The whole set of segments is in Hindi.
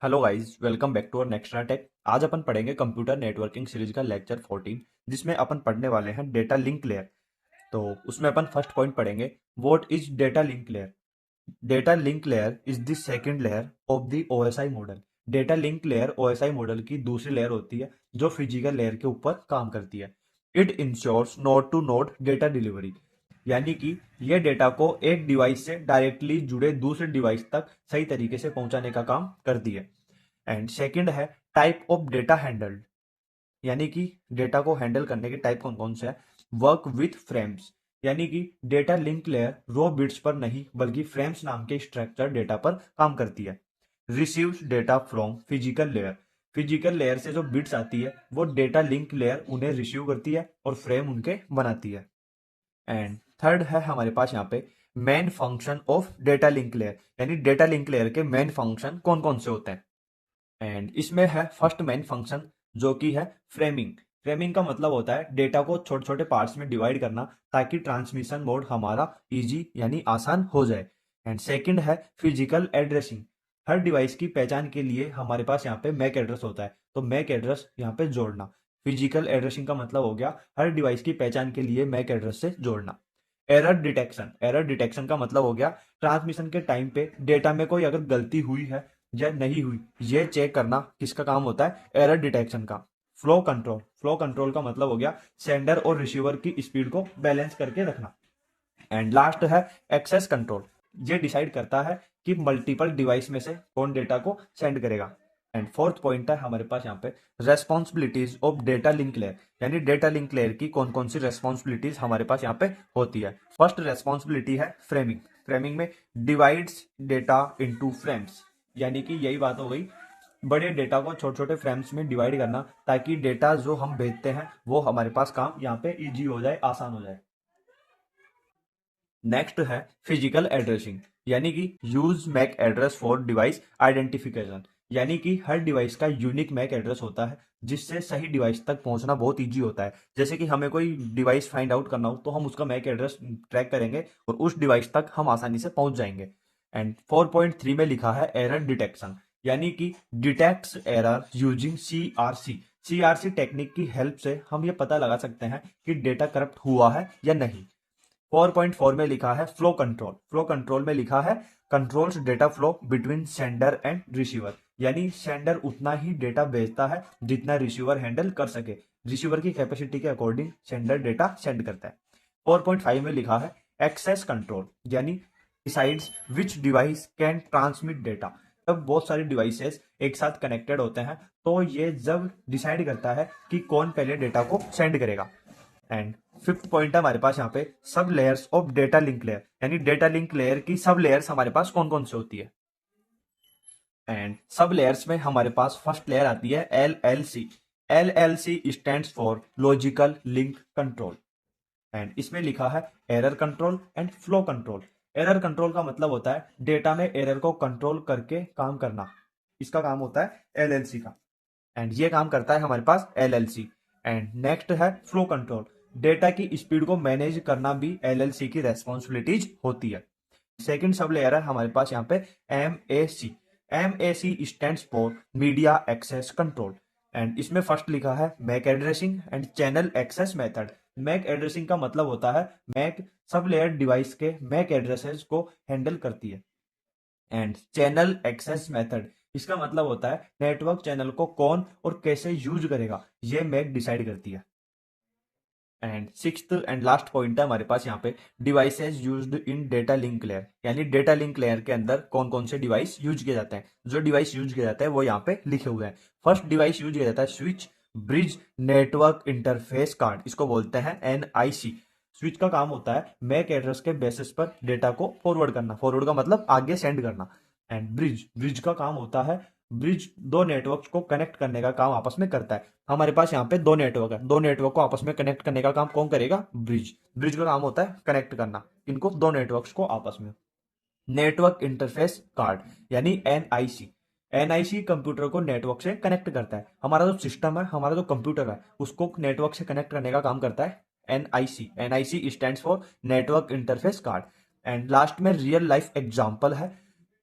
Hello guys, welcome back to our Nextra tech. आज अपन पढ़ेंगे कंप्यूटर नेटवर्किंग सीरीज का लेक्चर 14, जिसमें अपन पढ़ने वाले हैं डेटा लिंक लेयर। तो उसमें अपन फर्स्ट पॉइंट पढ़ेंगे, what is data link layer. Data link layer is the second layer of the OSI model. Data link layer OSI model की दूसरी लेयर होती है जो फिजिकल लेयर के ऊपर काम करती है। It ensures node to node data delivery, यानी कि ये डेटा को एक डिवाइस से डायरेक्टली जुड़े दूसरे डिवाइस तक सही तरीके से पहुंचाने का काम करती है। एंड सेकंड है टाइप ऑफ डेटा हैंडल्ड, यानी कि डेटा को हैंडल करने के टाइप कौन कौन से है। वर्क विथ फ्रेम्स, यानी कि डेटा लिंक लेयर रो बिट्स पर नहीं बल्कि फ्रेम्स नाम के स्ट्रक्चर डेटा पर काम करती है। Receives data from physical layer, physical layer से जो बिट्स आती है वो डेटा लिंक लेयर उन्हें रिसीव करती है और फ्रेम उनके बनाती है। एंड थर्ड है हमारे पास यहाँ पे main function of data link layer, यानी डेटा लिंक लेयर के मेन फंक्शन कौन कौन से होते हैं। एंड इसमें है फर्स्ट मेन फंक्शन जो कि है फ्रेमिंग। फ्रेमिंग का मतलब होता है डेटा को छोटे छोटे पार्ट्स में डिवाइड करना ताकि ट्रांसमिशन मोड हमारा इजी यानी आसान हो जाए। एंड सेकंड है फिजिकल एड्रेसिंग। हर डिवाइस की पहचान के लिए हमारे पास यहाँ पे मैक एड्रेस होता है, तो मैक एड्रेस यहाँ पे जोड़ना। फिजिकल एड्रेसिंग का मतलब हो गया हर डिवाइस की पहचान के लिए मैक एड्रेस से जोड़ना। एरर डिटेक्शन, एरर डिटेक्शन का मतलब हो गया ट्रांसमिशन के टाइम पे डेटा में कोई अगर गलती हुई है या नहीं हुई ये चेक करना किसका काम होता है, एरर डिटेक्शन का। फ्लो कंट्रोल, फ्लो कंट्रोल का मतलब हो गया सेंडर और रिसीवर की स्पीड को बैलेंस करके रखना। एंड लास्ट है एक्सेस कंट्रोल, ये डिसाइड करता है कि मल्टीपल डिवाइस में से कौन डेटा को सेंड करेगा। एंड फोर्थ पॉइंट है हमारे पास यहाँ पे responsibilities of data link layer, यानी डेटा लिंक लेयर की कौन कौन सी रेस्पॉन्सिबिलिटीज हमारे पास यहाँ पे होती है। फर्स्ट रेस्पॉन्सिबिलिटी है फ्रेमिंग। फ्रेमिंग में डिवाइड्स डेटा इनटू फ्रेम्स, यानी कि यही बात हो गई बड़े डेटा को छोटे छोटे फ्रेम्स में डिवाइड करना ताकि डेटा जो हम भेजते हैं वो हमारे पास काम यहाँ पे इजी हो जाए, आसान हो जाए। नेक्स्ट है फिजिकल एड्रेसिंग, यानी कि use MAC address for device identification, यानी कि हर डिवाइस का यूनिक मैक एड्रेस होता है जिससे सही डिवाइस तक पहुंचना बहुत इजी होता है। जैसे कि हमें कोई डिवाइस फाइंड आउट करना हो तो हम उसका मैक एड्रेस ट्रैक करेंगे और उस डिवाइस तक हम आसानी से पहुंच जाएंगे। एंड 4.3 में लिखा है एरर डिटेक्शन, यानी कि detects error using CRC. CRC technique की हेल्प से हम ये पता लगा सकते हैं कि डेटा करप्ट हुआ है या नहीं। 4.4 में लिखा है फ्लो कंट्रोल। फ्लो कंट्रोल में लिखा है controls data flow between sender and receiver, यानी सेंडर उतना ही डेटा भेजता है जितना रिसीवर हैंडल कर सके। रिसीवर की कैपेसिटी के अकॉर्डिंग सेंडर डेटा सेंड करता है। 4.5 में लिखा है एक्सेस कंट्रोल, यानी decides which device can transmit data. जब बहुत सारे डिवाइसेस एक साथ कनेक्टेड होते हैं तो ये जब डिसाइड करता है कि कौन पहले डेटा को सेंड करेगा। एंड फिफ्थ पॉइंट है हमारे पास यहाँ पे सब layers of data link layer, यानी डेटा लिंक लेयर की सब लेयर्स हमारे पास कौन कौन सी होती है। एंड सब लेयर्स में हमारे पास फर्स्ट लेयर आती है L L C. L L C stand for logical link control. And इसमें लिखा है error control and flow control. Error control का मतलब होता है डेटा में एरर को कंट्रोल करके काम करना, इसका काम होता है एलएलसी का। एंड ये काम करता है हमारे पास एलएलसी। एंड नेक्स्ट है फ्लो कंट्रोल, डेटा की स्पीड को मैनेज करना भी एलएलसी की रेस्पॉन्सिबिलिटीज होती है। सेकंड सब लेयर है हमारे पास यहाँ पे M A C. M A C stand for media access control. And इसमें फर्स्ट लिखा है MAC addressing and channel access method. MAC addressing का मतलब होता है मैक सब लेयर डिवाइस के मैक एड्रेसेस को हैंडल करती है। एंड चैनल एक्सेस मेथड, इसका मतलब होता है नेटवर्क चैनल को कौन और कैसे यूज करेगा ये मैक डिसाइड करती है। And sixth and last point है हमारे पास यहाँ पे devices used in data link layer, यानी डेटा लिंक लेयर के अंदर कौन कौन से डिवाइस यूज किए जाते हैं। जो डिवाइस यूज किए जाते हैं वो यहाँ पे लिखे हुए हैं। फर्स्ट डिवाइस यूज किया जाता है switch bridge network interface card, इसको बोलते हैं एनआईसी। स्विच का काम होता है मैक एड्रेस के बेसिस पर डेटा को फॉरवर्ड करना, फॉरवर्ड का मतलब आगे सेंड करना। एंड ब्रिज, ब्रिज का काम होता है ब्रिज दो नेटवर्क को कनेक्ट करने का काम आपस में करता है। हमारे पास यहाँ पे दो नेटवर्क है, दो नेटवर्क को आपस में कनेक्ट करने का काम कौन करेगा, ब्रिज। ब्रिज का काम होता है कनेक्ट करना इनको दो नेटवर्क्स को आपस में। नेटवर्क इंटरफेस कार्ड यानी एनआईसी, एनआईसी कंप्यूटर को नेटवर्क से कनेक्ट करता है। हमारा जो सिस्टम है, हमारा जो कंप्यूटर है उसको नेटवर्क से कनेक्ट करने का काम करता है NIC. NIC stands for network interface card. And last में रियल लाइफ एग्जांपल है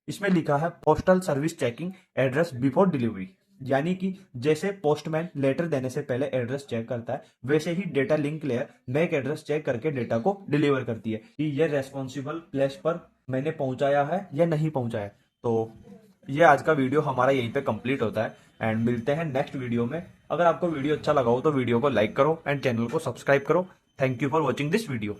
इसमें लिखा है postal service checking address before delivery, यानी कि जैसे पोस्टमैन लेटर देने से पहले एड्रेस चेक करता है, वैसे ही data link layer MAC address check करके डेटा को डिलीवर करती है कि ये रेस्पॉन्सिबल प्लेस पर मैंने पहुंचाया है या नहीं पहुंचाया। तो ये आज का वीडियो हमारा यहीं पे कंप्लीट होता है एंड मिलते हैं नेक्स्ट वीडियो में। अगर आपको वीडियो अच्छा लगा हो तो वीडियो को लाइक करो एंड चैनल को सब्सक्राइब करो। Thank you for watching this video.